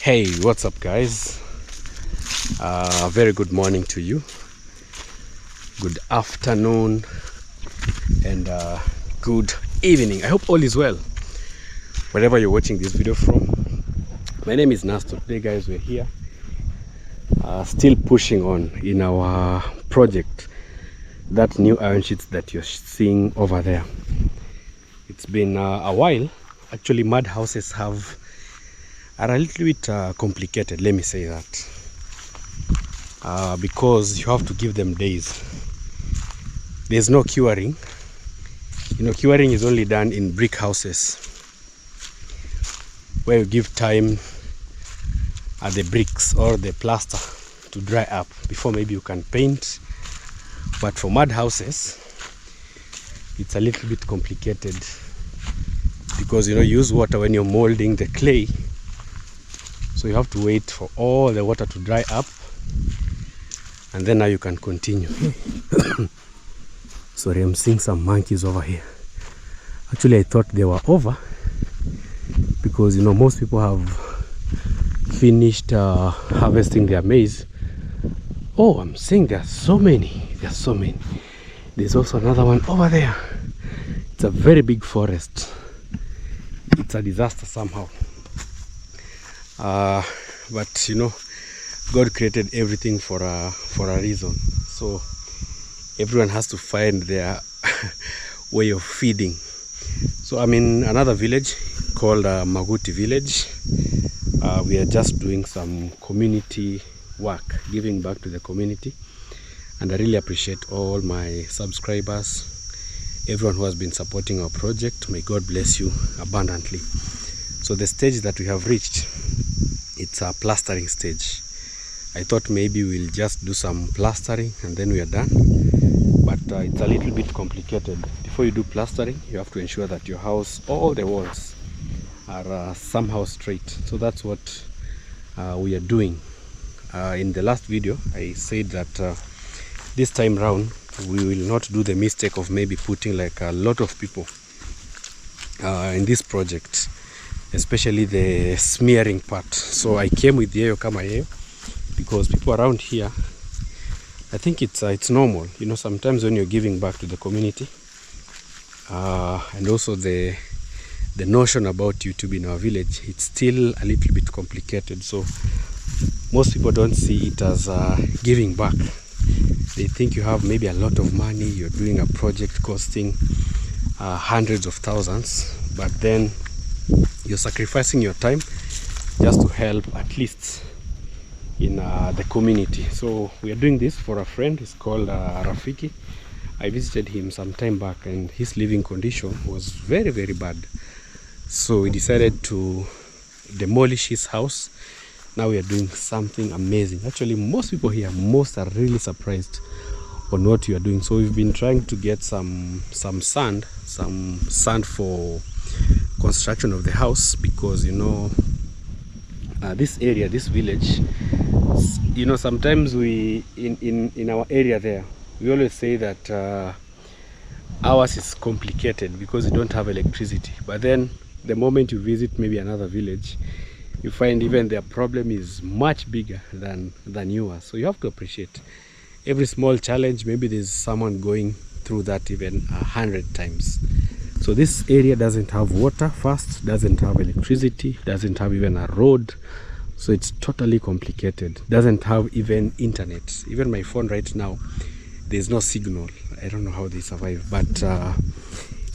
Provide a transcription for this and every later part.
Hey, what's up guys? Very good morning to you, good afternoon, and good evening. I hope all is well wherever you're watching this video from. My name is Nasto. Today guys, we're here still pushing on in our project, that new iron sheets that you're seeing over there. It's been a while. Actually, mud houses are a little bit complicated, let me say that, because you have to give them days. There's no curing. You know, curing is only done in brick houses, where you give time at the bricks or the plaster to dry up before maybe you can paint. But for mud houses, it's a little bit complicated, because you use water when you're molding the clay. So you have to wait for all the water to dry up, and then now you can continue. Sorry, I'm seeing some monkeys over here. Actually, I thought they were over, because most people have finished harvesting their maize. Oh, I'm seeing there are so many. There are so many. There's also another one over there. It's a very big forest. It's a disaster somehow. But God created everything for a reason. So everyone has to find their way of feeding. So I'm in another village called Maguti village. We are just doing some community work, giving back to the community, and I really appreciate all my subscribers, everyone who has been supporting our project. May God bless you abundantly. So the stage that we have reached, it's a plastering stage. I thought maybe we'll just do some plastering and then we are done, but it's a little bit complicated. Before you do plastering, you have to ensure that your house, all the walls are somehow straight. So that's what we are doing. In the last video, I said that this time round we will not do the mistake of maybe putting like a lot of people in this project, especially the smearing part. So I came with the Yeyo Kama Yeyo, because people around here, I think it's normal. Sometimes when you're giving back to the community, and also the notion about YouTube in our village, it's still a little bit complicated. So most people don't see it as giving back. They think you have maybe a lot of money, you're doing a project costing hundreds of thousands, but then you're sacrificing your time just to help at least in the community. So we are doing this for a friend. He's called Rafiki. I visited him some time back, and his living condition was very, very bad. So we decided to demolish his house. Now we are doing something amazing. Actually, most people here, are really surprised on what you are doing. So we've been trying to get some sand for construction of the house, because this area, this village, sometimes we in our area there, we always say that ours is complicated because we don't have electricity. But then the moment you visit maybe another village, you find even their problem is much bigger than yours. So you have to appreciate every small challenge. Maybe there's someone going through that even 100 times. So this area doesn't have water first, doesn't have electricity, doesn't have even a road. So it's totally complicated. Doesn't have even internet. Even my phone right now, there's no signal. I don't know how they survive, but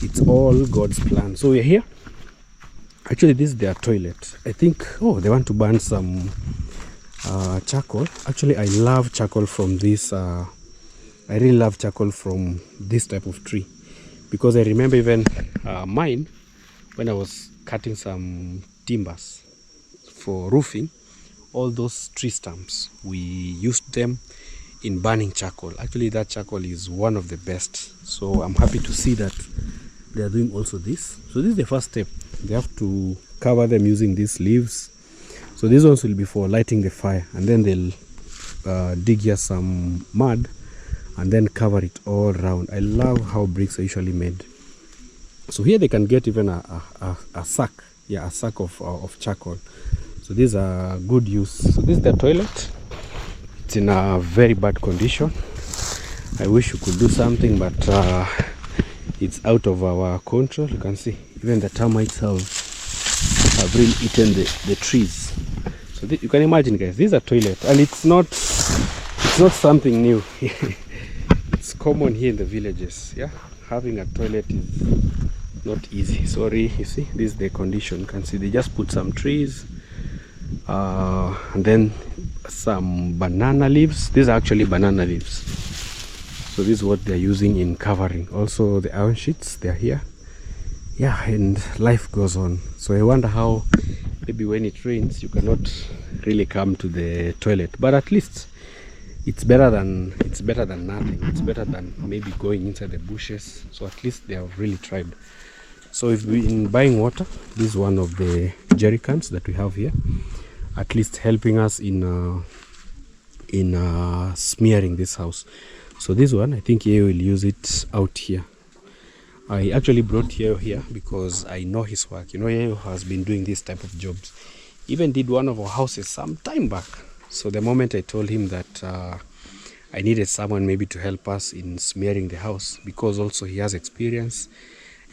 it's all God's plan. So we're here. Actually, this is their toilet. I think, they want to burn some charcoal. Actually, I love charcoal from this. I really love charcoal from this type of tree, because I remember even mine, when I was cutting some timbers for roofing, all those tree stumps, we used them in burning charcoal. Actually, that charcoal is one of the best. So I'm happy to see that they are doing also this. So this is the first step. They have to cover them using these leaves. So these ones will be for lighting the fire, and then they'll dig here some mud and then cover it all around. I love how bricks are usually made. So here they can get even a sack, a sack of charcoal. So these are good use. So this is the toilet. It's in a very bad condition. I wish we could do something, but it's out of our control. You can see even the termites have really eaten the trees. So you can imagine, guys, this is a toilet, and it's not something new. It's common here in the villages. Yeah, having a toilet is not easy. Sorry, you see, this is the condition. You can see they just put some trees and then some banana leaves. These are actually banana leaves. So this is what they're using in covering. Also the iron sheets, they're here. Yeah, and life goes on. So I wonder how maybe when it rains you cannot really come to the toilet, but at least it's better than nothing. It's better than maybe going inside the bushes. So at least they have really tried. So if we're in buying water, this is one of the jerry cans that we have here, at least helping us in smearing this house. So this one, I think Yeo will use it out here. I actually brought Yeo here because I know his work. You know, Yeo has been doing this type of jobs. Even did one of our houses some time back. So the moment I told him that I needed someone maybe to help us in smearing the house, because also he has experience,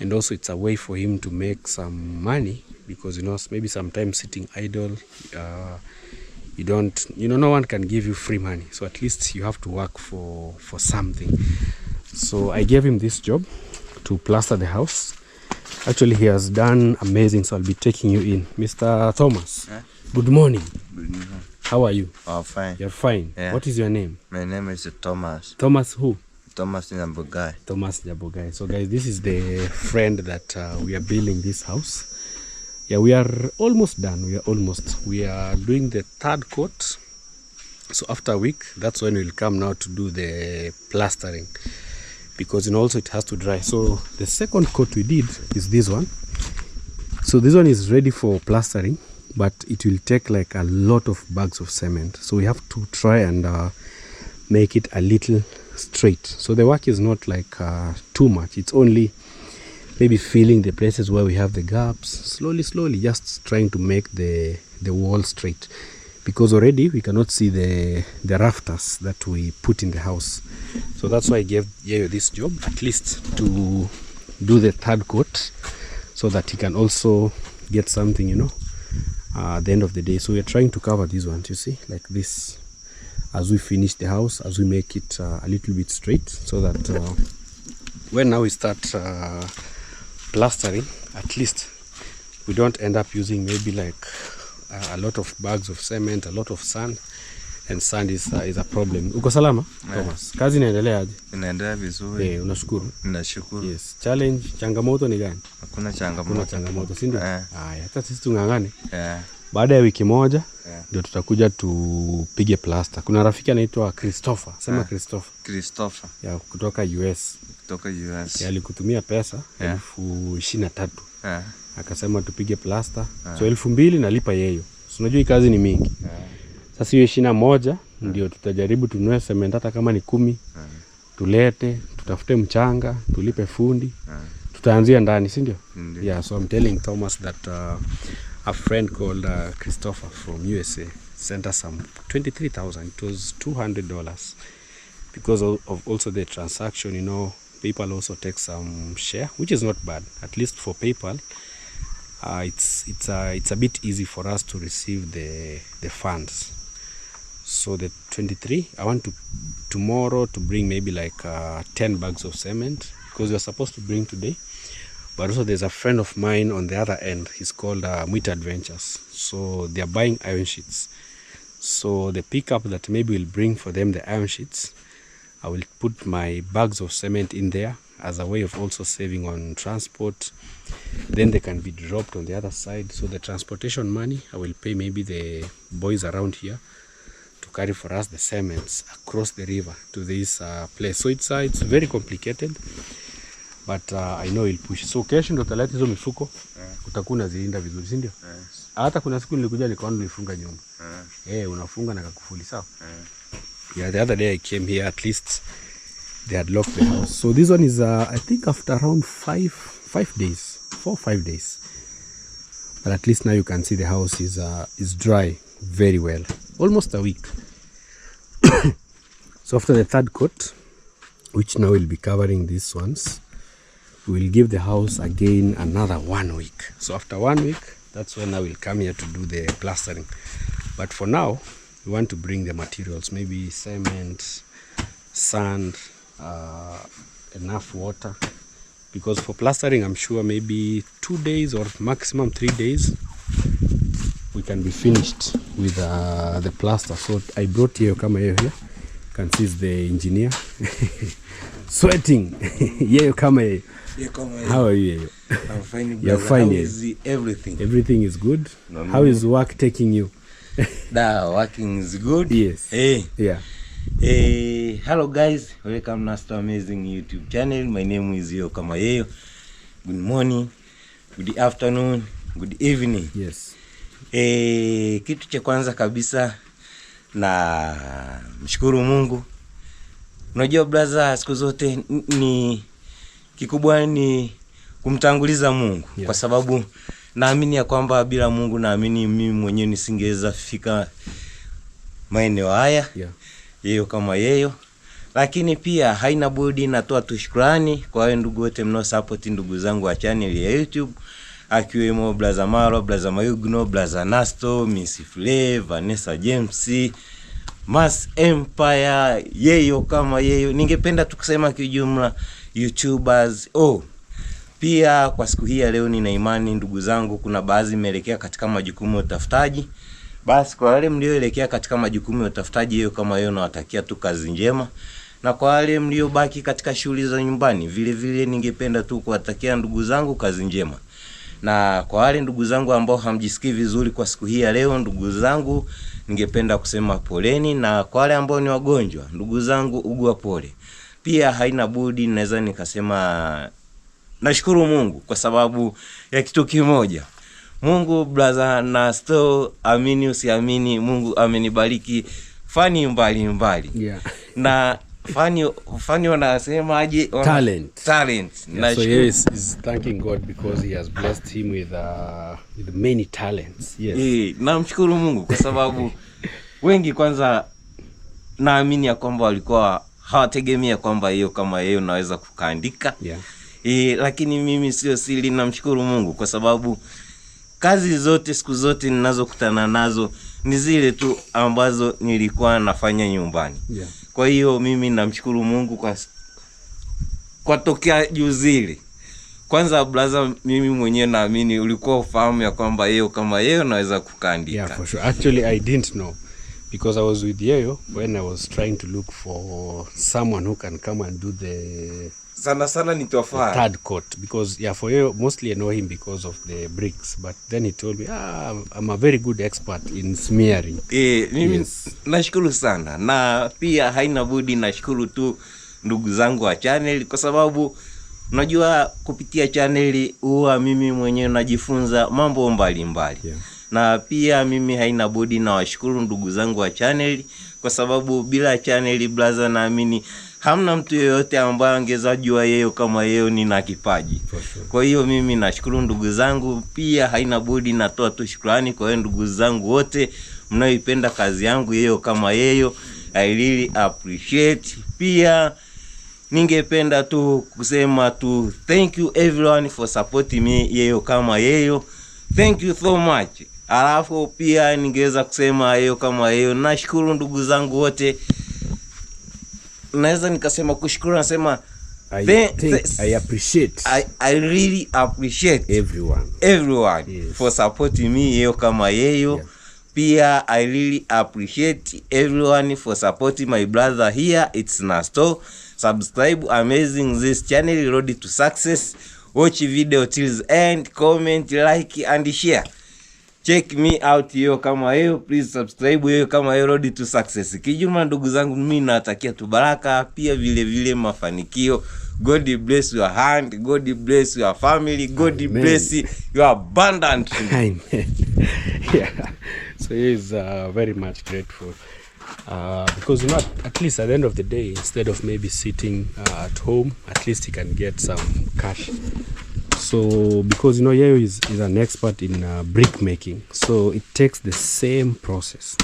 and also it's a way for him to make some money, because you know, maybe sometimes sitting idle, no one can give you free money, so at least you have to work for something. So I gave him this job to plaster the house. Actually, he has done amazing, so I'll be taking you in. Mr. Thomas, good morning. Good morning. How are you? Oh, fine. You're fine? Yeah. What is your name? My name is Thomas. Thomas who? Thomas Nyabogai. Thomas Nyabogai. So guys, this is the friend that we are building this house. Yeah, we are almost done. We are doing the third coat. So after a week, that's when we'll come now to do the plastering, because also it has to dry. So the second coat we did is this one. So this one is ready for plastering, but it will take like a lot of bags of cement. So we have to try and make it a little straight. So the work is not like too much. It's only maybe filling the places where we have the gaps, slowly, just trying to make the wall straight, because already we cannot see the rafters that we put in the house. So that's why I gave Yeo this job, at least to do the third coat, so that he can also get something, at the end of the day. So we're trying to cover these ones, you see, like this, as we finish the house, as we make it a little bit straight, so that when now we start plastering, at least we don't end up using maybe like a lot of bags of cement, a lot of sand, and sand is a problem. Uko salama? Thomas, kazi inaendelea aje? Inaendelea vizuri. Unashukuru? Ninashukuru. Yes. Challenge, changamoto ni gani? Hakuna changamoto. Si ndio? Haya, hata sisi tungangane. Baada ya wiki moja ndio tutakuja tupige plaster. Kuna rafiki anaitwa Christopher. Sema Christopher. Ya kutoka US. Alikutumia pesa 23,000. Akasema tupige plaster. So 2,000 nalipa yeye. Unajua hii kazi ni mingi. Sasa hiyo 21 ndio tutajaribu tununue cement hata kama ni 10. Tulete, tutafute mchanga, tulipe fundi. Tutaanzia ndani, si ndio? Yeah, so I'm telling Thomas that a friend called Christopher from USA sent us some 23,000. It was $200 because of also the transaction. PayPal also takes some share, which is not bad. At least for PayPal, it's a bit easy for us to receive the funds. So the 23, I want tomorrow to bring maybe like 10 bags of cement, because we are supposed to bring today. But also there's a friend of mine on the other end. He's called Mwita Adventures. So they are buying iron sheets. So the pickup that maybe will bring for them the iron sheets, I will put my bags of cement in there as a way of also saving on transport. Then they can be dropped on the other side. So the transportation money, I will pay maybe the boys around here to carry for us the cements across the river to this place. So it's very complicated, but I know he'll push. So kesho ndo taleta hizo mifuko, utakuwa unazilinda vizuri, si ndio? Hata kuna siku nilikuja nikaona ulifunga nyumba. Unafunga na kakufuli, sawa? Yeah, the other day I came here, at least they had locked the house. So this one is I think after around 4 or 5 days. But at least now you can see the house is dry very well, almost a week. So after the third coat, which now will be covering these ones, we will give the house again another 1 week. So after 1 week, that's when I will come here to do the plastering. But for now, we want to bring the materials, maybe cement, sand, enough water, because for plastering I'm sure maybe 2 days or maximum 3 days we can be finished with the plaster. So I brought Yeyo kama Yeyo here. You can see the engineer sweating. Yeyo kama Yeyo. How are you, Yeyo? I'm fine. You're fine. How is everything? Everything is good. How is work taking you? Working is good. Yes. Hey. Yeah. Hey, hello guys, welcome Nasto amazing YouTube channel. My name is Yeyo kama Yeyo. Good morning, good afternoon, good evening. Yes. Kitu cha kwanza kabisa na mshukuru Mungu. Unajua brother, siku zote ni kikubwa ni kumtanguliza Mungu. Yeah. Kwa sababu naamini ya kwamba bila Mungu, naamini mimi mwenyewe nisingeweza fika maeneo haya. Yeah. Yeyo kama Yeyo. Lakini pia haina budi natoa tu shukrani kwa wale ndugu wote mnao support ndugu zangu wa channel ya YouTube, akiwemo Blaza Maro, Blaza Mayugno, Blaza Nasto, Miss Fle, Vanessa James, Mass Empire, Yeyo kama Yeyo. Ningependa tukusema kijumla YouTubers. Pia kwa siku hii ya leo nina imani ndugu zangu, kuna baadhi mmeelekea katika majukumu ya utafutaji. Basi kwa wale mlioelekea katika majukumu ya utafutaji, Yeyo kama Yeyo nawatakia tu kazi njema. Na kwa wale mliobaki katika shughuli za nyumbani, vile vile ningependa tu kuwatakia ndugu zangu kazi njema. Na kwa wale ndugu zangu ambao hamjisikii vizuri kwa siku hii ya leo, ndugu zangu, ningependa kusema poleni. Na kwa wale ambao ni wagonjwa, ndugu zangu, ugua pole. Pia haina budi naweza nikasema nashukuru Mungu kwa sababu ya kitu kimoja. Mungu brother Nasto, amini usiamini, Mungu amenibariki fani mbali. Yeah. Na fani wanasema aje? Talent. Yeah, so he is thanking God because he has blessed him with many talents. Yes. Namshukuru Mungu kwa sababu wengi kwanza naamini ya kwamba walikuwa hawategemea kwamba Yeyo kama Yeyo naweza kukaandika. Yeah. Lakini mimi sio siri, namshukuru Mungu kwa sababu kazi zote siku zote ninazokutana nazo ni zile tu ambazo nilikuwa nafanya nyumbani. Yeah. Kwa hiyo mimi namshukuru Mungu kwa tokea juzi. Kwanza brother, mimi mwenyewe naamini ulikuwa ufahamu ya kwamba Yeyo kama Yeyo naweza kukaandika. Yeah, for sure. Actually I didn't know because I was with Yeyo when I was trying to look for someone who can come and do the sana nitofaa third coat, because for Yeyo mostly I know him because of the bricks, but then he told me I'm a very good expert in smearing. Mimi Yes. Nashukuru sana. Na pia haina budi nashukuru tu ndugu zangu wa channel kwa sababu unajua kupitia channel huwa mimi mwenyewe najifunza mambo mbalimbali. Yeah. Na pia mimi haina budi na washukuru ndugu zangu wa channel kwa sababu bila channel brother, naamini hamna mtu yeyote ambaye angeza jua Yeyo kama Yeyo nina kipaji. Sure. Kwa hiyo mimi nashukuru ndugu zangu. Pia haina budi natoa tu shukrani kwa ndugu zangu wote mnaoipenda kazi yangu Yeyo kama Yeyo. I really appreciate. Pia ningependa tu kusema tu thank you everyone for supporting me Yeyo kama Yeyo. Thank you so much. Alafu pia ningeweza kusema Yeyo kama Yeyo nashukuru ndugu zangu wote. Naweza nikasema kushukuru, nasema I appreciate. I really appreciate everyone Yes. for supporting me Yeyo kama Yeyo. Yeah. Pia I really appreciate everyone for supporting my brother here. It's Nasto. Subscribe amazing this channel, road to success. Watch video till the end, comment, like and share. Check me out Yeyo kama Yeyo. Please subscribe Yeyo kama Yeyo, road to success. Kijumla ndugu zangu, mimi natakia tu baraka, pia vile vile mafanikio. God bless your hand, God bless your family, God Amen. bless your abundant. Amen. Yeah. So he is very much grateful because at least at the end of the day, instead of maybe sitting at home, at least he can get some cash So because you know Yayo is an expert in brick making, so it takes the same process,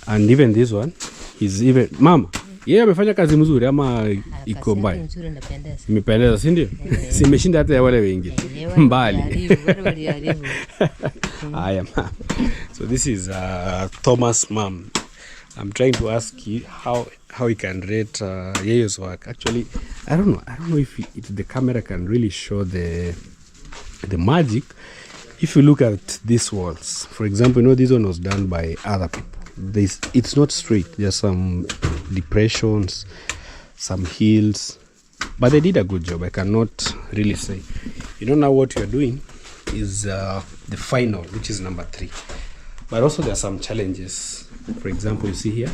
and even this one is even mama yeye amefanya kazi mzuri ama iko mbaya? Imependeza, si ndio? Simeshinda hata ya wale wengine mbali. Haya mama. So this is Thomas' mom. I'm trying to ask you how you can rate Yayo's work. Actually, I don't know if the camera can really show the magic. If you look at these walls, for example, you know this one was done by other people. It's not straight. There's some depressions, some hills, but they did a good job. I cannot really say. You know, now what you're doing is the final, which is number 3. But also there are some challenges. For example, you see here,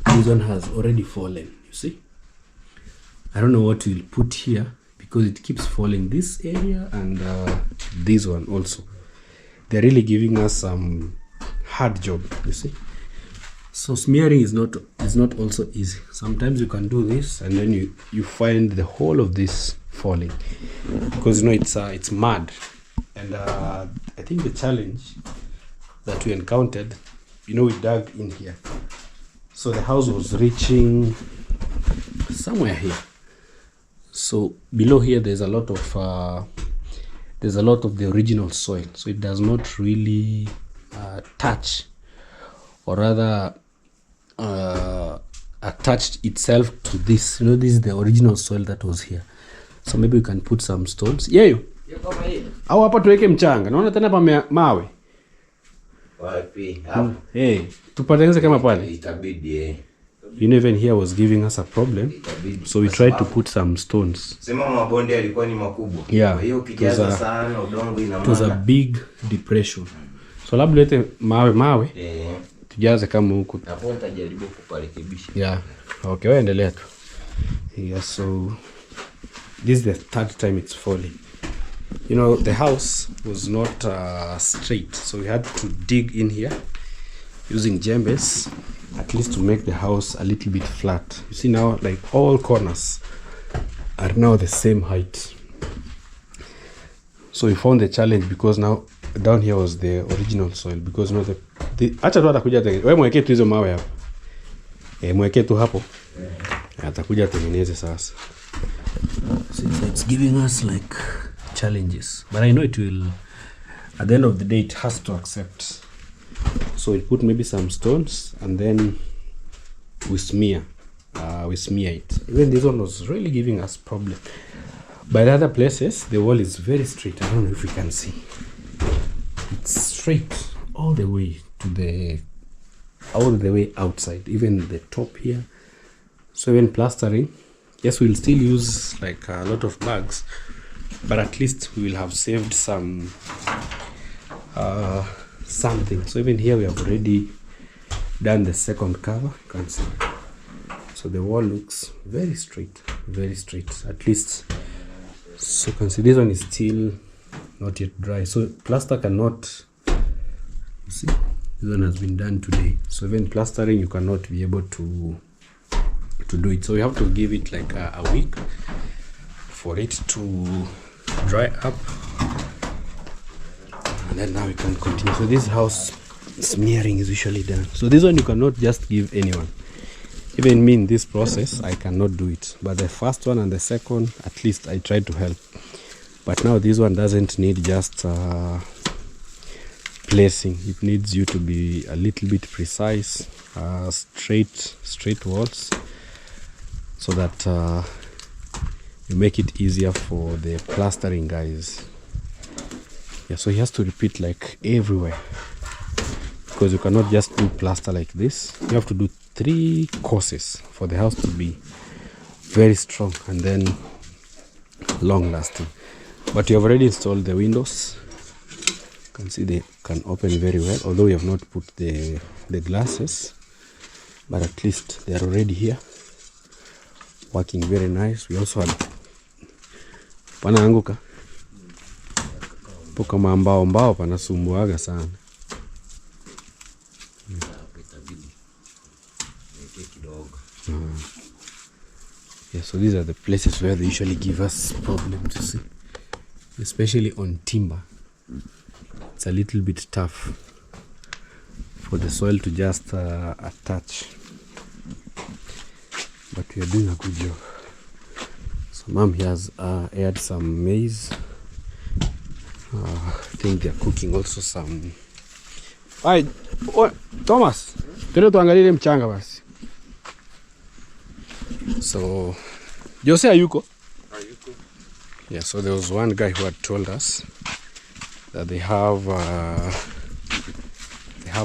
this one has already fallen. You see, I don't know what we'll put here because it keeps falling, this area and this one also. They're really giving us some hard job, you see. So smearing is not also easy. Sometimes you can do this and then you find the whole of this falling because you know it's mud. And I think the challenge that we encountered, you know, we dug in here, so the house was reaching somewhere here. So below here there's a lot of the original soil, so it does not really touch, or rather attached itself to this. You know, this is the original soil that was here. So maybe we can put some stones. Yeyo au hapa tuweke mchanga, naona tena pa mawe wapi hapo. Hey, tupatengeneze kama pale itabidi. You know, even here was giving us a problem, so we tried to put some stones. Sema mabonde yalikuwa ni makubwa. Yeah, hiyo kijaza sana udongo ina maana. It was a big depression. So labda lete mawe tujaze kama huko. Hapo nitajaribu kuparekebisha. Yeah. Okay, wewe endelea tu. Yeah, so this is the 3rd time it's falling. You know, the house was not straight, so we had to dig in here using jembes, at least to make the house a little bit flat. You see now, like all corners are now the same height. So we found the challenge because now down here was the original soil, because you know acha tu atakuja tengeneza. Wewe mwekee tu hizo mawe hapo. Mwekee tu hapo. Atakuja tengeneze sasa. So it's giving us like challenges, but I know it will, at the end of the day, it has to accept. So we put maybe some stones and then we smear it. Even this one was really giving us problem. By the other places, the wall is very straight. I don't know if you can see. It's straight all the way outside, even the top here. So even plastering, yes, we'll still use like a lot of bags, but at least we will have saved some something. So even here we have already done the 2nd cover, you can see. So the wall looks very straight, at least. So you can see this one is still not yet dry, so plaster cannot, you see, this one has been done today, so even plastering you cannot be able to do it. So we have to give it like a week for it to dry up, and then now we can continue. So this house smearing is usually done. So this one you cannot just give anyone. Even me in this process, I cannot do it. But the first one and the second, at least I tried to help. But now this one doesn't need just placing. It needs you to be a little bit precise, straight walls, so that you make it easier for the plastering guys. Yeah, so he has to repeat like everywhere, because you cannot just do plaster like this. You have to do 3 courses for the house to be very strong and then long lasting. But you have already installed the windows. You can see they can open very well, although we have not put the glasses, but at least they are already here, working very nice. We also had panaanguka poka mbao panasumbuaga sana. Yeah, so these are the places where they usually give us problems, you see. Especially on timber. It's a little bit tough for the soil to just attach. But we are doing a good job. So mom has aired some maize. I think they're cooking also some. Hi, Thomas. Twende tuangalie mchanga basi. So Jose hayuko? Yeah, so there was one guy who had told us that they have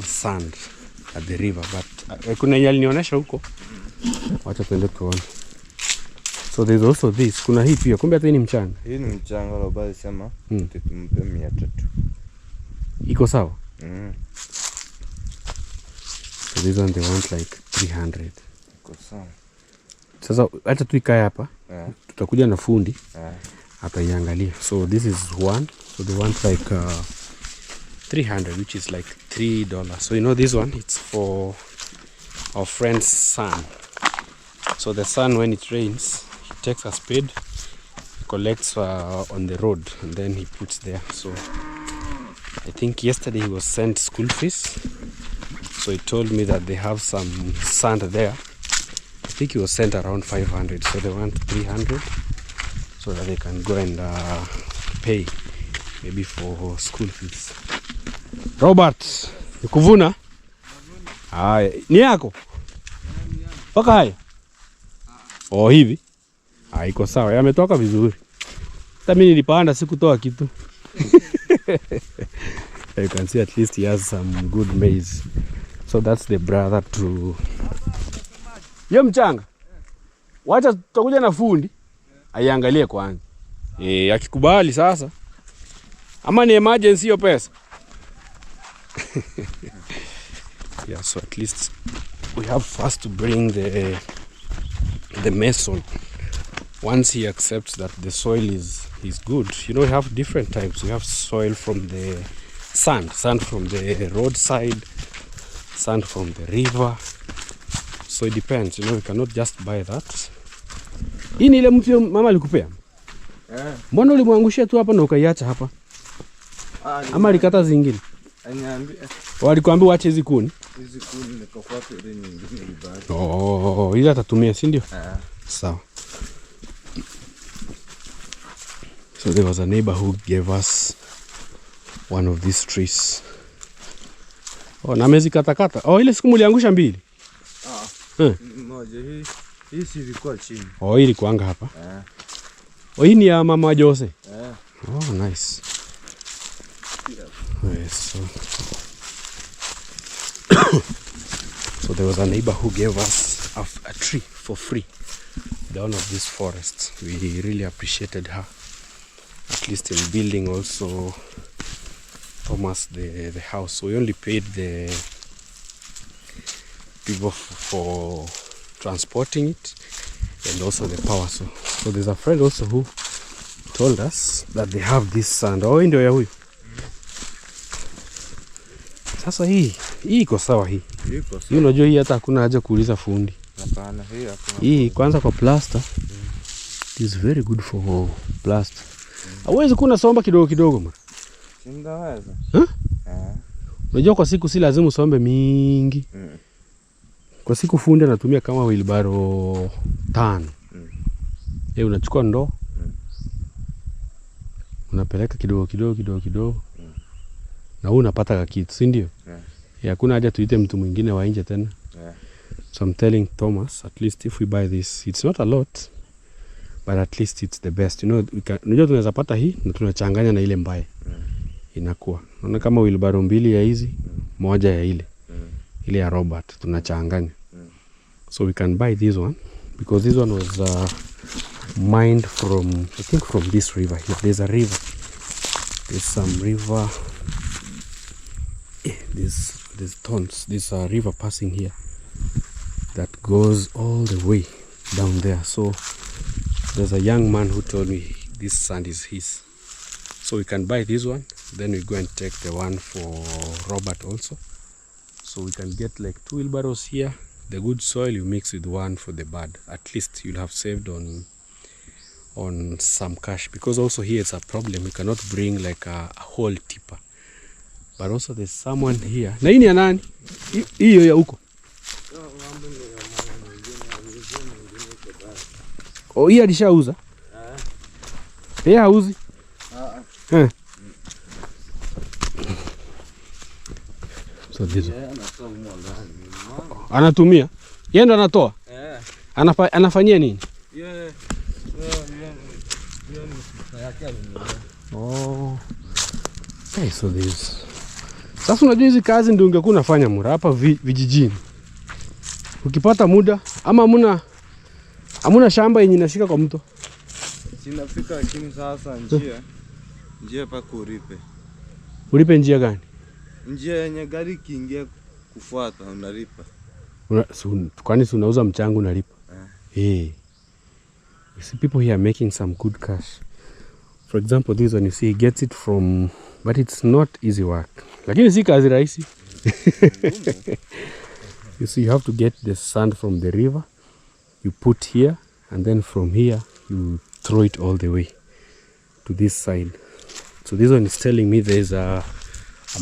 sand at the river, but kuna yalinionyesha huko. Wacha twende tuone. So there's also this. Kuna hii pia. Kumbe hata hii ni mchanga. Hii ni mchanga la basi sema tumpe 300. Iko sawa? So this one they want like 300. Iko sawa. Sasa hata tuikae hapa. Tutakuja na fundi. Ataiangalia. So this is one. So they want like 300, which is like $3. So you know this one, it's for our friend's son. So the son, when it rains, he takes a spade, collects on the road, and then he puts there. So I think yesterday he was sent school fees. So he told me that they have some sand there. I think he was sent around 500. So they want 300 so that they can go and pay maybe for school fees. Robert, nikuvuna? Haya, ni yako? Toka haya? Oh, hivi? Iko sawa, yametoka vizuri. Hata mimi nilipanda sikutoa kitu. You can see at least he has some good maize. So that's the brother to... Yo mchanga? Wacha tutakuja na fundi. Aiangalie kwanza. Akikubali sasa. Ama ni emergency hiyo pesa. Yeah, so at least we have first to bring the mason. Once he accepts that the soil is good, you know, we have different types. We have soil from the sand from the roadside, sand from the river. So it depends, you know, we cannot just buy that. Hii ni ile mtu mama alikupea? Mbona ulimwangushia tu hapa na ukaiacha hapa? Ama alikata zingine? Aniambia. Walikwambia uache hizi kuni? Hizi kuni nikafuata ile nyingine ibaki. Oh, ile atatumia, si ndio? Sawa. So there was a neighbor who gave us one of these trees. Oh, na mezi katakata. Oh, ile siku mliangusha mbili? Moja hii si ilikuwa chini. Oh, hii ilikuanga hapa? Oh, hii ni ya mama Jose? Oh, nice. Yes, so there was a neighbor who gave us a tree for free down of this forest. We really appreciated her, at least in building also Thomas the house. So we only paid the people for transporting it and also the power. So there's a friend also who told us that they have this sand. Oh, ndio ya huyu. Sasa hii iko sawa hii. Iko sawa. Hii unajua hii hata hakuna haja kuuliza fundi. Hapana, hii hakuna. Hii kwanza kwa plaster. It is very good for plaster. Hawezi kuna somba kidogo kidogo mara. Sindaweza. Unajua kwa siku si lazima usombe mingi. Kwa siku fundi anatumia kama wheelbarrow 5. Unachukua ndoo. Unapeleka kidogo kidogo. Na unapata kitu, si ndio? Hakuna haja tuite mtu mwingine wa nje tena. So I'm telling Thomas, at least if we buy this, it's not a lot, but at least it's the best. You know, unajua tunaweza pata hii na tunachanganya na ile mbaya. Inakuwa. Unaona kama wheelbarrow 2 ya hizi, moja ya ile. Ile ya Robert tunachanganya. So we can buy this one because this one was mined from, I think, from this river here. There's a river. There's some river. There's tons. There's a river passing here that goes all the way down there. So there's a young man who told me this sand is his. So we can buy this one. Then we go and take the one for Robert also. So we can get like 2 wheelbarrows here the good soil, you mix with one for the bad. At least you'll have saved on some cash, because also here it's a problem. You cannot bring like a whole tipper, but also there's someone here. Na hii ni ya nani? Hiyo ya huko. Oh, hii alishauza? Yeye hauzi? So this anatumia? Yeye ndo anatoa? Anafanyia nini? Oh. Okay, so this. Sasa unajua hizi kazi ndio ungekuwa unafanya mura hapa vijijini. Ukipata muda ama hamuna shamba yenye inashika kwa mto. Sinafika, lakini sasa njia paka uripe. Uripe njia gani? Njia yenye gari kiingia kufuata unalipa. Kwani unauza mchanga unalipa? You see people here making some good cash. For example, this one you see, he gets it from, but it's not easy work. Lakini si kazi rahisi. You see, you have to get the sand from the river, you put here, and then from here you throw it all the way to this side. So this one is telling me there's a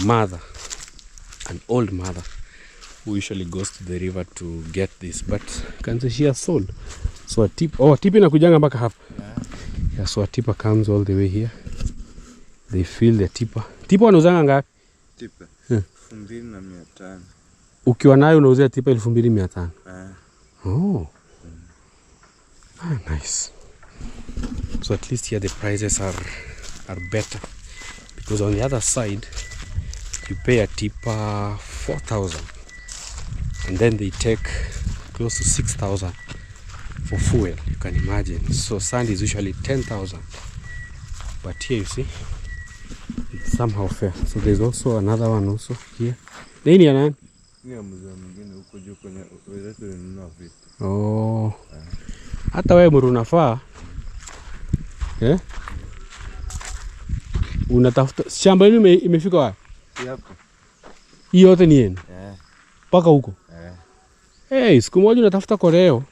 mother, an old mother, who usually goes to the river to get this, but can say she has sold. So a tip, tip inakujanga mpaka hapa. Yeah, so a tipper comes all the way here. They fill the tipper. Tipper wanauzanga ngapi? Tipper 2500. Ukiwa nayo unauzia tipper 2500. Oh. Nice. So at least here the prices are better, because on the other side you pay a tipper 4,000, and then they take close to 6,000 for fuel. You can imagine. So sand is usually 10,000, but here you see it's somehow fair. So there's also another one also here. Nini ya nani? Ni ya mzee mwingine huko juu kwenye wezetu ninunua vitu. Oh. Hata wewe muru unafaa. Unatafuta shamba hili imefika wapi? Si hapo. Hii yote ni yenu? Paka huko? Siku moja unatafuta koreo.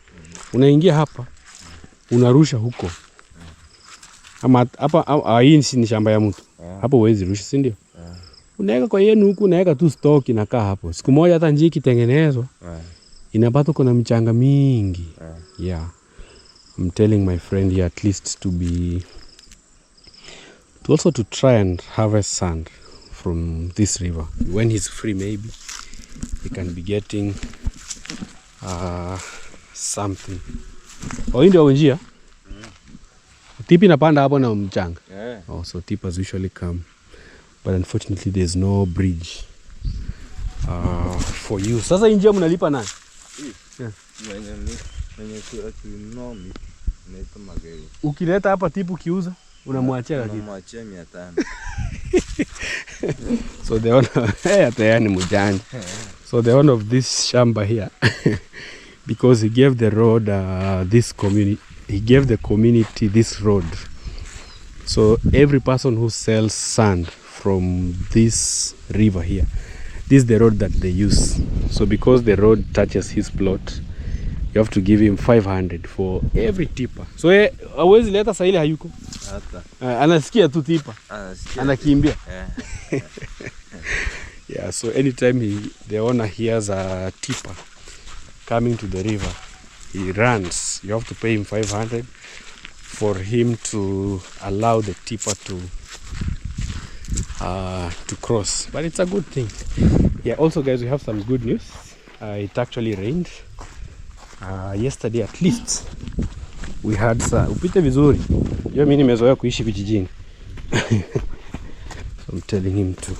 Unaingia hapa. Unarusha huko. Ama hapa hii ni shamba ya mtu. Hapo huwezi rusha, si ndio? Unaweka kwa yenu huku, unaweka tu stock inakaa hapo. Siku moja hata njia ikitengenezwa, inapata kuna mchanga mingi. Yeah. I'm telling my friend here at least to also to try and harvest sand from this river. When he's free, maybe he can be getting something. Hii ndio njia? Tipi inapanda hapo na mchanga. So tippers usually come, but unfortunately there's no bridge for you. Sasa njia mnalipa nani? Mwenye tunomi naita magari. Ukileta hapa tipu kiuza unamwachia kitu. Unamwachia 500. So the owner ni mjanja. So the owner of this shamba here, because he gave the road he gave the community this road. So every person who sells sand from this river here, this is the road that they use. So because the road touches his plot, you have to give him 500 for every tipper. So hawezi leta saili hayuko. Hata. Anasikia tu tipper. Anakimbia. Yeah, so anytime the owner hears a tipper coming to the river, he runs. You have to pay him 500 for him to allow the tipper to cross. But it's a good thing. Yeah, also guys, we have some good news. It actually rained. Yesterday at least we had upite vizuri. Yo mimi nimezoea kuishi vijijini. So I'm telling him to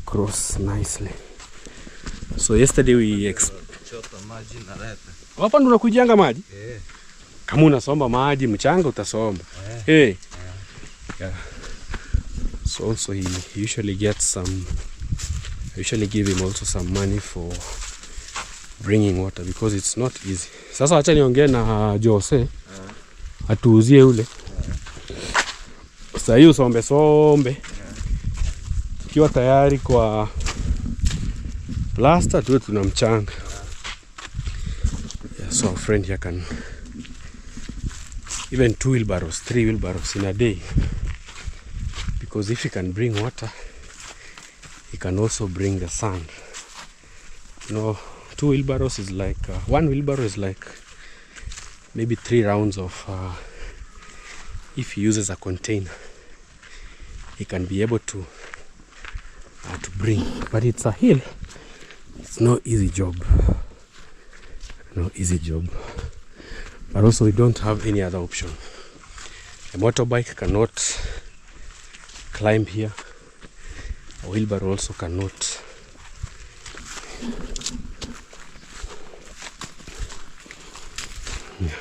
cross nicely. So yesterday we chota maji na leta. Hapa ndo unakujanga maji? Kama unasomba maji mchanga utasomba. Yeah. So also he usually gets some, I usually give him also some money for bringing water, because it's not easy. Sasa acha niongee na Jose atuuzie ule. Sasa hiyo sombe tukiwa tayari kwa plaster tuwe tuna mchanga. So our friend here can even 2 wheelbarrows, 3 wheelbarrows in a day, because if he can bring water, he can also bring the sand. 2 wheelbarrows is like 1 wheelbarrow is like maybe 3 rounds of if he uses a container, he can be able to bring. But it's a hill, it's no easy job, but also we don't have any other option. A motorbike cannot climb here, a wheelbarrow also cannot. Yeah.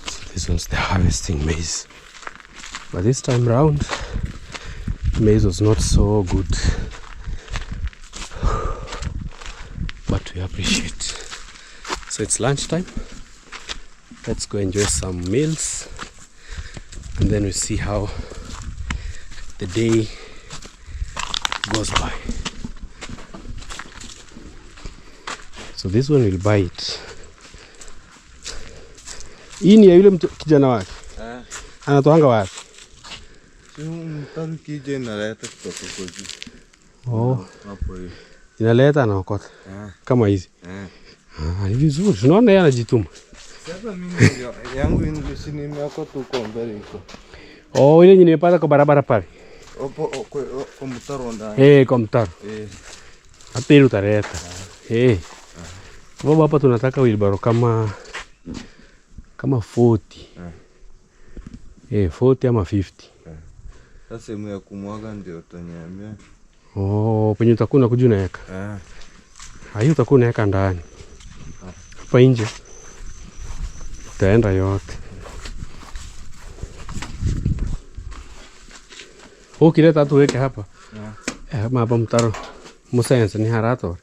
So this was the harvesting maize, but this time round maize was not so good, but we appreciate. So it's lunchtime, let's go enjoy some meals, and then we see how the day goes by. So this one will buy it. Hii ni ya yule kijana wake. Anatoanga wapi? Kija inaleta kutoka kwa juu. Oh. Hapo hiyo. Inaleta na okota. Kama hizi. Ni vizuri. Tunaona yeye anajituma. Sasa mimi yangu nimeokota huko mbele iko. Oh, ile nimepata kwa barabara pale. Kwa mtaro ndani. Kwa mtaro. Hata ile utaleta. Kwa hapa tunataka wheelbarrow kama 40. 40 ama 50. Sasa sehemu ya kumwaga ndio utaniambia. Penye utakuwa unakuja unaweka. Hiyo utakuwa unaweka ndani. Hapa nje. Utaenda yote. Ukileta tu weke hapa. Hapa mtaro. Musayansi ni harato.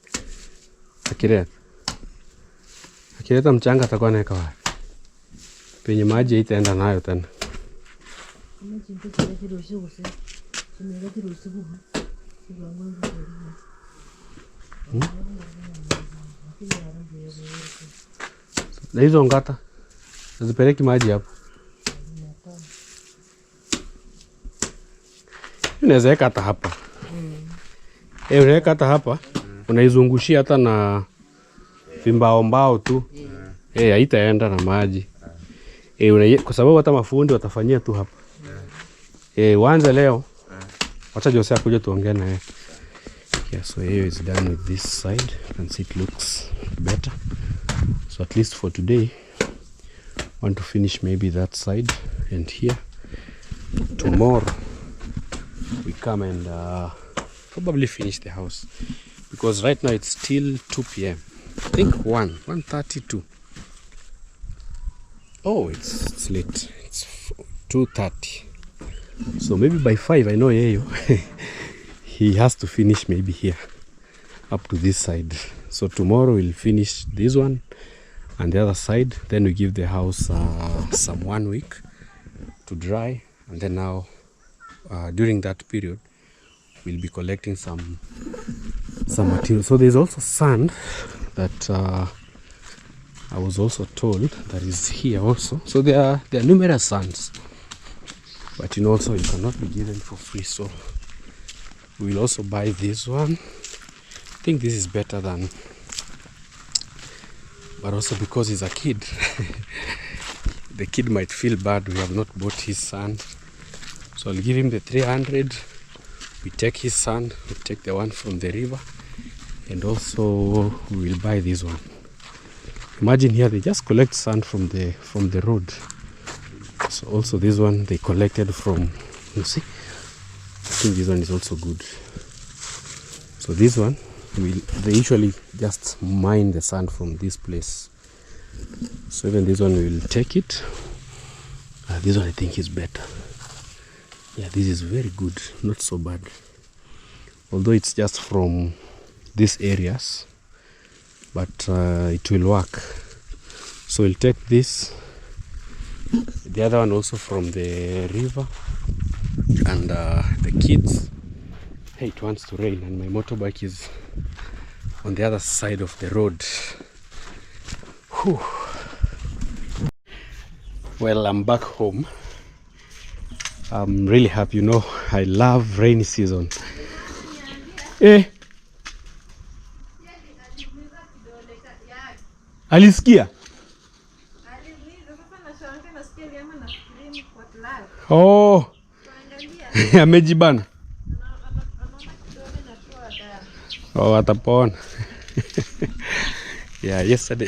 Akileta mchanga atakuwa anaweka wapi? Penye maji itaenda nayo tena. Na hizo ngata zipeleki maji hapo. Unaweza weka hata hapa. Unaweka hata hapa. Unaizungushia hata na mbao tu. Haitaenda na maji. Kwa sababu hata mafundi watafanyia tu hapa. Uanze leo. Wacha Jose akuje tuongee naye. So here is done with this side. You can see it looks better. So at least for today, I want to finish maybe that side and here. Tomorrow we come and probably finish the house, because right now it's still 2 p.m. I think 1:32. Oh, it's late. It's 2:30. So maybe by 5, I know Yeyo, he has to finish maybe here, up to this side. So tomorrow we'll finish this one and the other side. Then we give the house some 1 week to dry. And then now, during that period, we'll be collecting some material. So there's also sand that I was also told that is here also. So there are numerous sands, but also you cannot be given for free. So we'll also buy this one. I think this is better than, but also because he's a kid, the kid might feel bad we have not bought his sand. So I'll give him the 300. We take his sand, we take the one from the river, and also we will buy this one. Imagine here they just collect sand from the road. So also this one they collected from, you see, I think this one is also good. So this one they usually just mine the sand from this place. So even this one we will take it. This one I think is better. Yeah, this is very good, not so bad. Although it's just from these areas, but it will work. So we'll take this, the other one also from the river, and the kids Hey, it wants to rain and my motorbike is on the other side of the road. Whew. Well, I'm back home. I'm really happy, you know, I love rainy season. Alisikia? Oh. Amejibana. Oh, atapona. Yeah, yesterday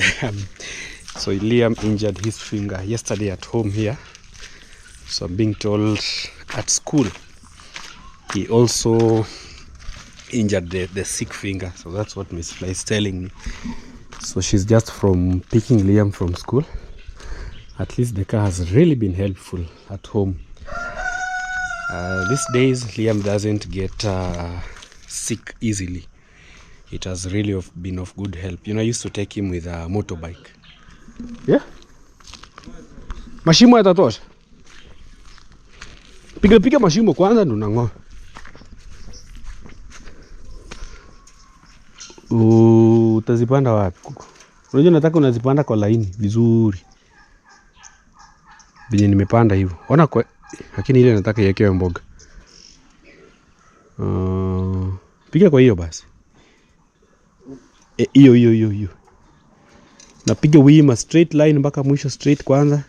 so Liam injured his finger yesterday at home here. So I'm being told at school he also injured the sick finger. So that's what Miss Fly is telling me. So she's just from picking Liam from school. At least the car has really been helpful at home. These days Liam doesn't get sick easily. It has really been of good help. You know, I used to take him with a motorbike. Yeah? Mashimo yatatosha. Piga mashimo kwanza ndo nang'oa. Utazipanda wapi? Unajua nataka unazipanda kwa laini vizuri. Binye nimepanda hivyo. Ona kwa lakini ile nataka iwekewe mboga. Piga kwa hiyo basi. Hiyo. Napiga wima straight line mpaka mwisho straight kwanza.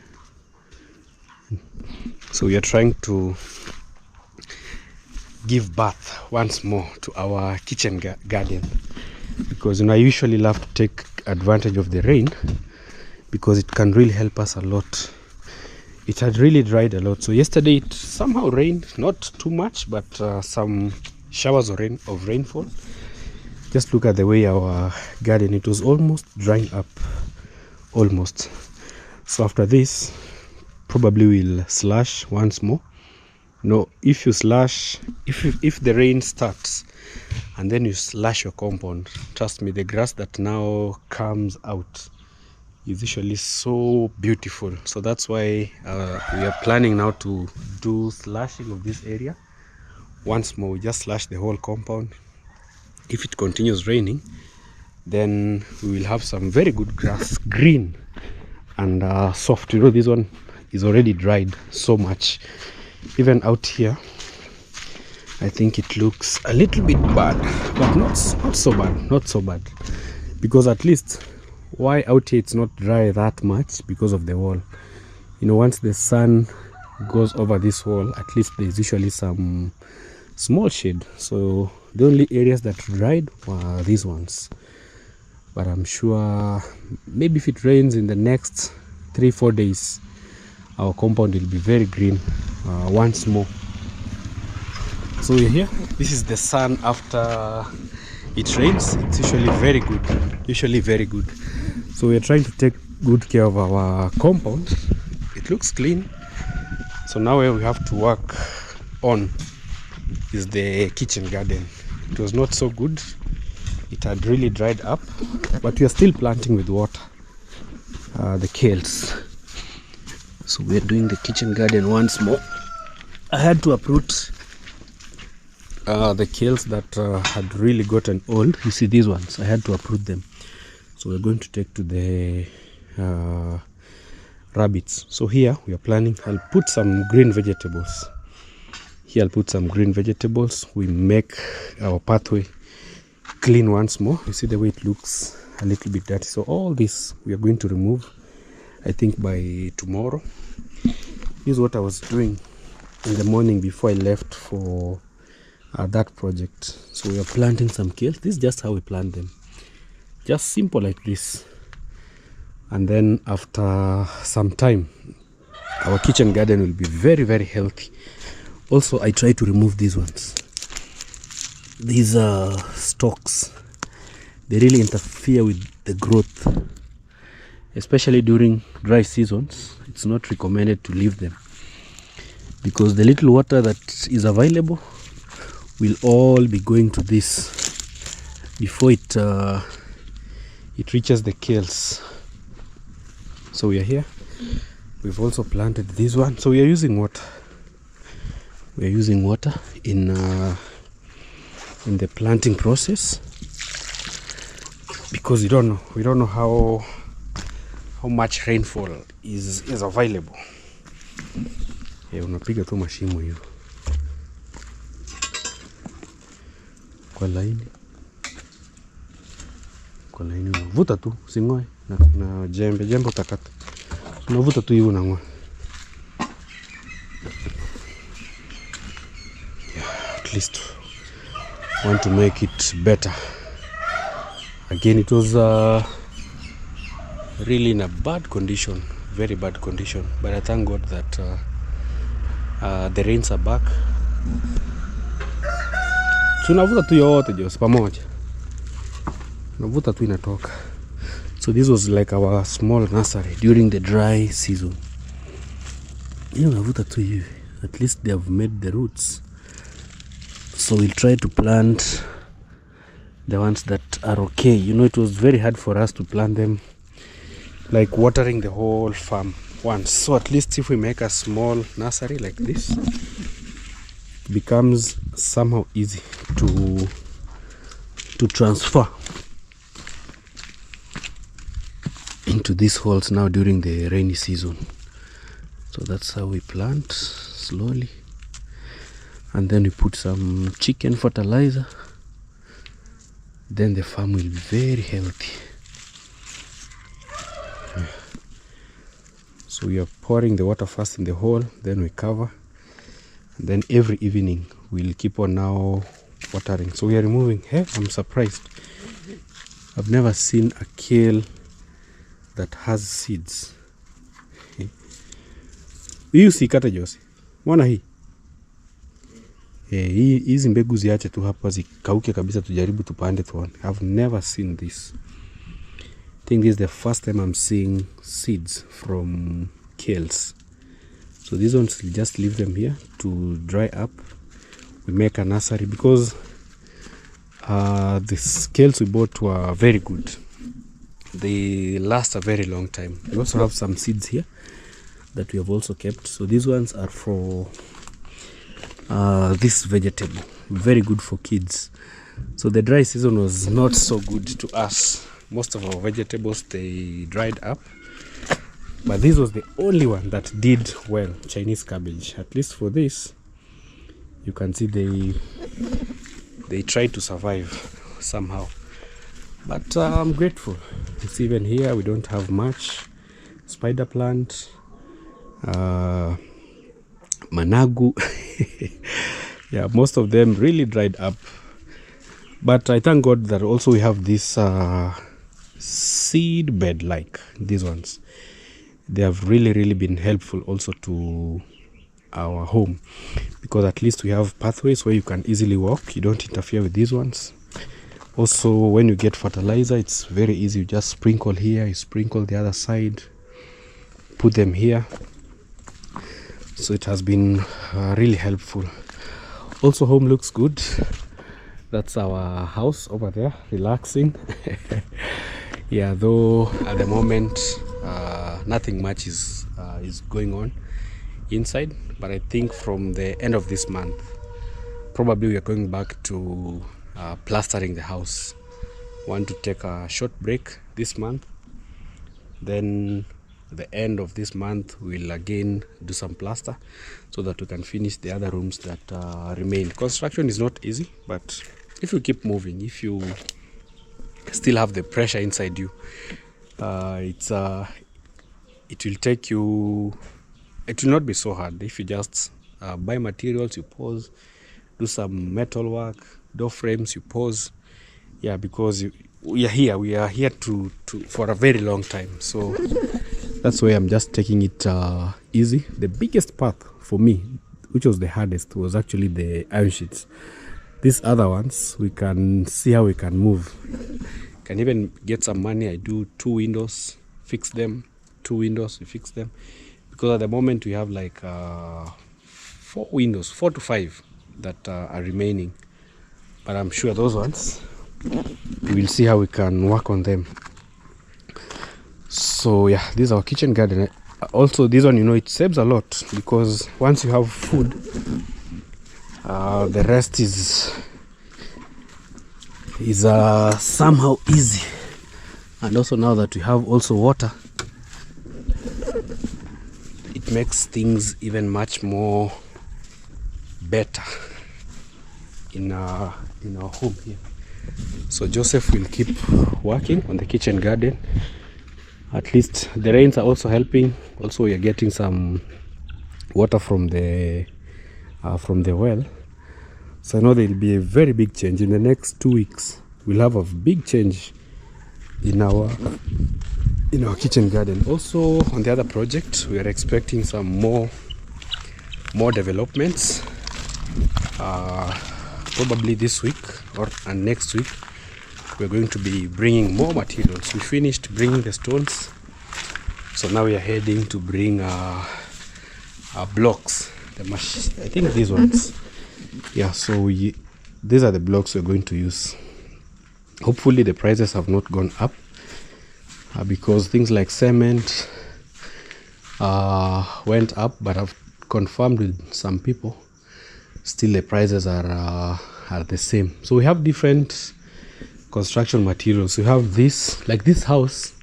So we are trying to give birth once more to our kitchen garden, because, you know, I usually love to take advantage of the rain because it can really help us a lot. It had really dried a lot. So yesterday it somehow rained, not too much, but some showers of rainfall. Just look at the way our garden, it was almost drying up, almost. So after this, probably we'll slash once more. No, if you slash, if the rain starts and then you slash your compound, trust me, the grass that now comes out is usually so beautiful. So that's why we are planning now to do slashing of this area once more. We just slash the whole compound. If it continues raining, then we will have some very good grass, green and soft. You know, this one is already dried so much. Even out here, I think it looks a little bit bad, but not so bad, because at least why out here it's not dry that much, because of the wall. You know, once the sun goes over this wall, at least there's usually some small shade. So the only areas that dried were these ones, but I'm sure maybe if it rains in the next 3-4 days, our compound will be very green once more. So we're here. This is the sun after it rains. It's usually very good. So we're trying to take good care of our compound. It looks clean. So now where we have to work on is the kitchen garden. It was not so good. It had really dried up, but we are still planting with water the kales. So we are doing the kitchen garden once more. I had to uproot the kales that had really gotten old. You see these ones, I had to uproot them. So we're going to take to the rabbits. So here we are planning, I'll put some green vegetables. Here I'll put some green vegetables. We make our pathway clean once more. You see the way it looks a little bit dirty. So all this we are going to remove, I think by tomorrow. This is what I was doing in the morning before I left for that project. So we are planting some kales. This is just how we plant them, just simple like this. And then after some time, our kitchen garden will be very, very healthy. Also, I try to remove these ones. These stalks, they really interfere with the growth, especially during dry seasons. It's not recommended to leave them, because the little water that is available will all be going to this before it reaches the kales. So we are here. We've also planted this one. So we are using water. We are using water in in the planting process, because we don't know how much rainfall is available. Unapiga tu mashimo hiyo kwa laini, unavuta tu, usingoe na jembe utakata, unavuta tu hiyo unang'oa. At least want to make it better. Again, it was really in a bad condition, very bad condition, but I thank God that the rains are back. Tunavuta tu yote Jose pamoja, unavuta tu inatoka. So this was like our small nursery during the dry season. Unavuta tu hivi, at least they have made the roots. So we'll try to plant the ones that are okay. It was very hard for us to plant them, like watering the whole farm once. So at least if we make a small nursery like this, it becomes somehow easy to transfer into these holes now during the rainy season. So that's how we plant slowly. And then we put some chicken fertilizer. Then the farm will be very healthy. So we are pouring the water first in the hole, then we cover. And then every evening we'll keep on now watering. So we are removing. Hey, I'm surprised. I've never seen a kale that has seeds. Hii usikate Jose. Mwana hii. Hizi mbegu ziache tu hapa zikauke kabisa, tujaribu tupande tuone. I've never seen this. I think this is the first time I'm seeing seeds from kales. So these ones, we'll just leave them here to dry up. We make a nursery because the kales we bought were very good. They last a very long time. We also have some seeds here that we have also kept. So these ones are for this vegetable, very good for kids. So the dry season was not so good to us. Most of our vegetables, they dried up, but this was the only one that did well. Chinese cabbage, at least for this, you can see they tried to survive somehow. But I'm grateful. It's even here we don't have much. Spider plant, managu. Yeah, most of them really dried up, but I thank God that also we have this seed bed like these ones. They have really been helpful also to our home, because at least we have pathways where you can easily walk. You don't interfere with these ones. Also, when you get fertilizer, it's very easy. You just sprinkle here, you sprinkle the other side, put them here. So it has been really helpful. Also, home looks good. That's our house over there, relaxing. Yeah, though at the moment nothing much is going on inside, but I think from the end of this month probably we are going back to plastering the house. Want to take a short break this month, then the end of this month we'll again do some plaster so that we can finish the other rooms that remain. Construction is not easy, but if you keep moving, if you still have the pressure inside you, it will take you, it will not be so hard if you just buy materials, you pause, do some metal work, door frames, you pause. Yeah, because we are here to for a very long time. So that's why I'm just taking it easy. The biggest part for me, which was the hardest, was actually the iron sheets. These other ones, we can see how we can move. Can even get some money. I do 2 windows, fix them. 2 windows, we fix them. Because at the moment we have like 4 windows, 4 to 5 that are remaining. But I'm sure those ones, we will see how we can work on them. So yeah, this is our kitchen garden. Also this one, it saves a lot, because once you have food, the rest is is somehow easy. And also now that we have also water, it makes things even much more better in our home here. So Joseph will keep working on the kitchen garden. At least the rains are also helping. Also we are getting some water from the well. So I know there will be a very big change in the next 2 weeks. We'll have a big change in our kitchen garden. Also on the other project, we are expecting some more developments. Probably this week and next week, we're going to be bringing more materials. We finished bringing the stones, so now we are heading to bring our blocks. I think these ones. Yeah, so these are the blocks we're going to use. Hopefully the prices have not gone up, because things like cement went up, but I've confirmed with some people, still the prices are the same. So we have different construction materials. We have this, like this house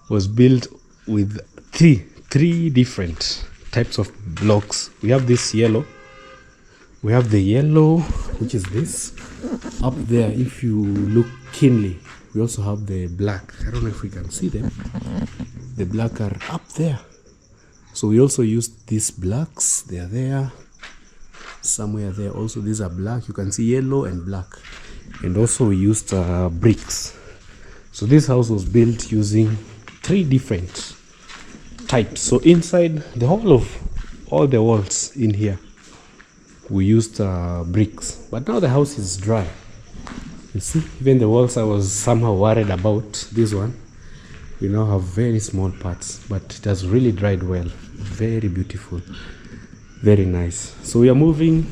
was built with three different types of blocks. We have this yellow, we have the yellow, which is this up there. If you look keenly, we also have the black. I don't know if we can see them. The black are up there. So we also used these blacks. They are there somewhere there. Also these are black. You can see yellow and black. And also we used bricks. So this house was built using 3 different types. So inside the whole of all the walls in here, we used bricks. But now the house is dry. You see, even the walls I was somehow worried about, this one, we now have very small parts, but it has really dried well. Very beautiful, very nice. So we are moving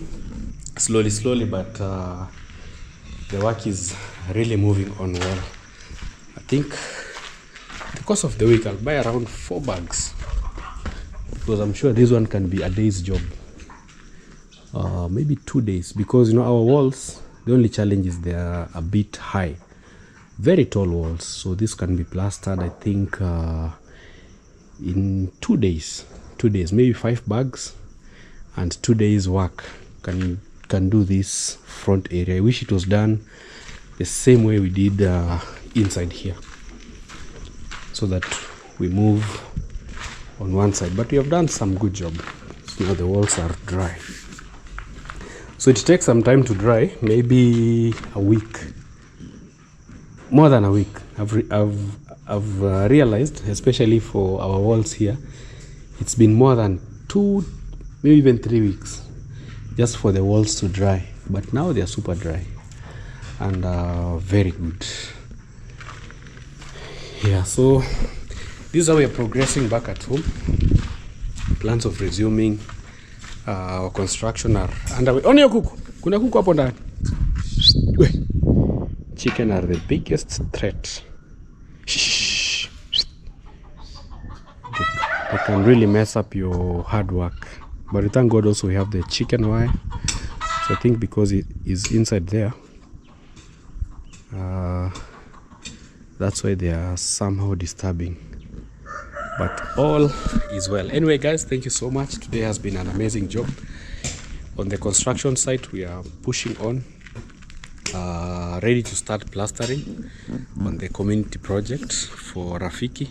slowly, but the work is really moving on well. I think the course of the week I'll buy around 4 bags, because I'm sure this one can be a day's job, maybe 2 days, because our walls, the only challenge is they are a bit high, very tall walls. So this can be plastered, I think, in 2 days, maybe 5 bags, and 2 days work can do this front area. I wish it was done the same way we did inside here, so that we move on one side. But we have done some good job. So now the walls are dry. So it takes some time to dry, maybe a week, more than a week. I've realized, especially for our walls here, it's been more than 2, maybe even 3 weeks just for the walls to dry. But now they are super dry and very good. Yeah, so this is how we are progressing back at home. Plans of resuming our construction are underway. Onyo kuku, kuna kuku hapo ndani. Chicken are the biggest threat. They can really mess up your hard work. But thank God also we have the chicken wire. So I think because it is inside there, that's why they are somehow disturbing. But all is well. Anyway guys, thank you so much. Today has been an amazing job. On the construction site, we are pushing on, ready to start plastering on the community project for Rafiki.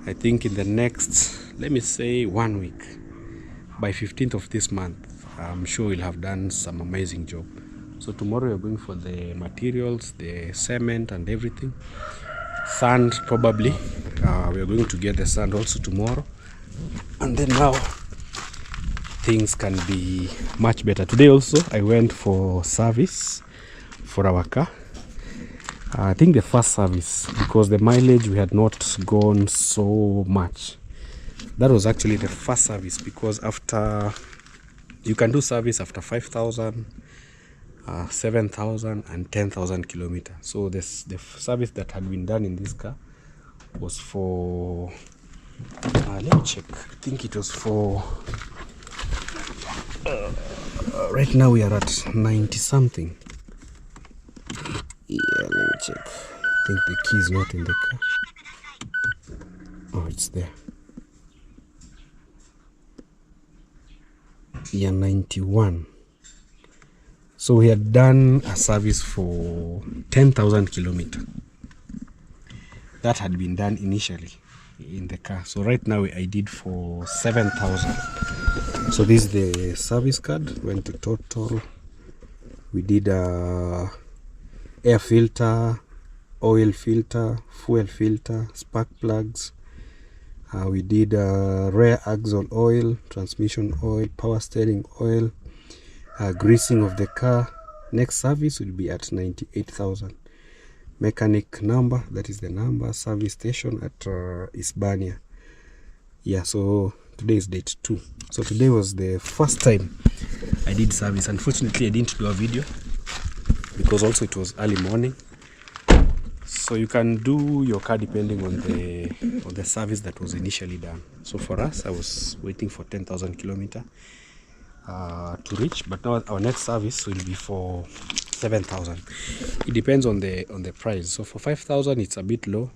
I think in the next, let me say 1 week, by 15th of this month, I'm sure we'll have done some amazing job. So tomorrow we're going for the materials, the cement and everything. Sand probably, we are going to get the sand also tomorrow, and then now things can be much better. Today also I went for service for our car. I think the first service, because the mileage we had not gone so much. That was actually the first service, because after, you can do service after 5,000, 7,000 and 10,000 kilometers. So the service that had been done in this car was for, let me check, I think it was for, right now we are at 90 something. Yeah, let me check. I think the key is not in the car. Oh, it's there. Yeah, 91. So we had done a service for 10,000 kilometers. That had been done initially in the car. So right now I did for 7,000. So this is the service card. Went to total. We did air filter, oil filter, fuel filter, spark plugs. We did rear axle oil, transmission oil, power steering oil, greasing of the car. Next service will be at 98,000. Mechanic number, that is the number, service station at Hispania. Yeah, so today is date 2. So today was the first time I did service. Unfortunately, I didn't do a video because also it was early morning. So you can do your car depending on the service that was initially done. So for us, I was waiting for 10,000 kilometers to reach, but now our next service will be for 7,000. It depends on the price. So for 5,000 it's a bit low,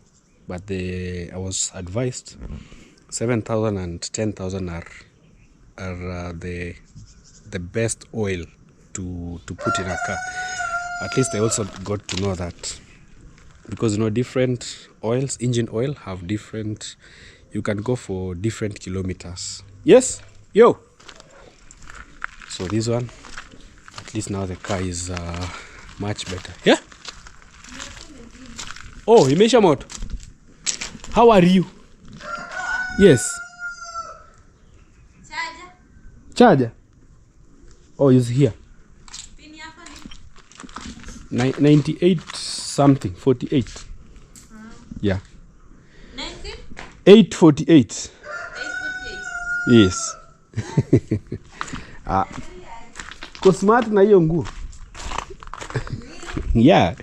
but I was advised 7,000 and 10,000 are the best oil to put in a car. At least I also got to know that, because different oils, engine oil have different, you can go for different kilometers. Yes, yo. So this one, at least now the car is much better. Yeah. Oh, imesha moto. How are you? Yes. Charger. Oh, is here. 98 something, 48. Yeah. 848. Yes. Smart na hiyo nguo. Yeah,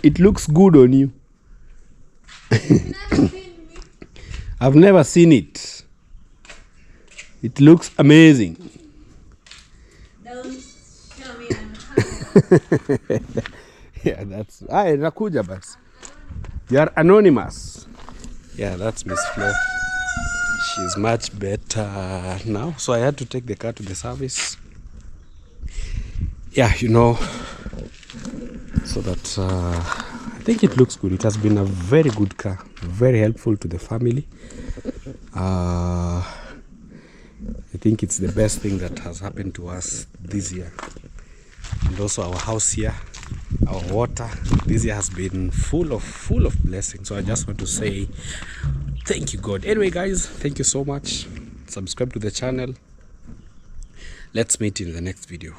it looks good on you. I've never seen it. It looks amazing. Don't show me I'm Yeah, that's nakuja bas. You are anonymous. Yeah, that's Miss Flo. She's much better now. So I had to take the car to the service. Yeah, so that I think it looks good. It has been a very good car, very helpful to the family. I think it's the best thing that has happened to us this year. And also our house here, our water this year has been full of blessings. So I just want to say thank you, God. Anyway, guys, thank you so much. Subscribe to the channel. Let's meet in the next video.